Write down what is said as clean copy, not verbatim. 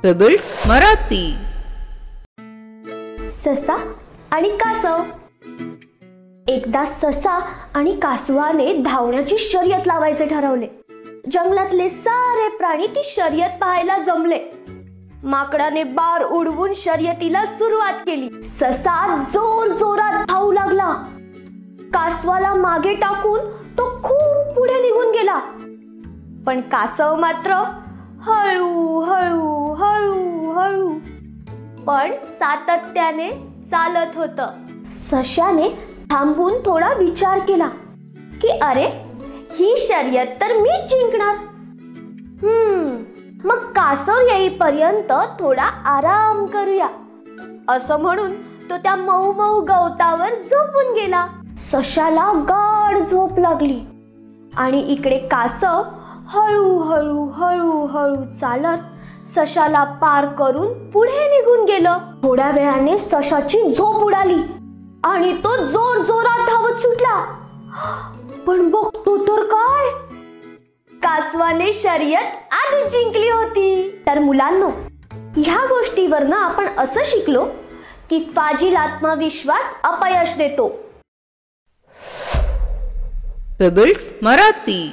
Pebbles Marathi. ससा आणि कासव. एकदा ससा आणि कासवाने धावण्याची शर्यत लावायचे ठरवले. जंगलातले सारे प्राणी ती शर्यत पाहायला जमले. माकडाने बार उडवून शर्यतीला सुरुवात केली. ससा जोर जोरात धावू लागला. कासवाला मागे टाकून तो खूप पुढे निघून गेला. पण कासव मात्र हळू हळू हळू हळू पण सातत्याने चालत होत. सशाने थांबून थोडा विचार केला की अरे, ही शर्यत तर मीच जिंकणार. मग कासव येईपर्यंत थोडा आराम करूया असं म्हणून तो त्या मऊ मऊ गवतावर झोपून गेला. सशाला गाढ झोप लागली आणि इकडे कासव हळू हळू हळू हळू चालत सशाला पार करून पुढे निघून गेलं. थोड्या वेळाने सशाची झोप उडाली आणि तो जोर जोरात धावत सुटला. पण बघतो तर काय, कासवाने शर्यत आधीच जिंकली होती. तर मुलांनो, ह्या गोष्टीवरनं आपण असं शिकलो की फाजील आत्मविश्वास अपयश देतो. पेबल्स मराठी.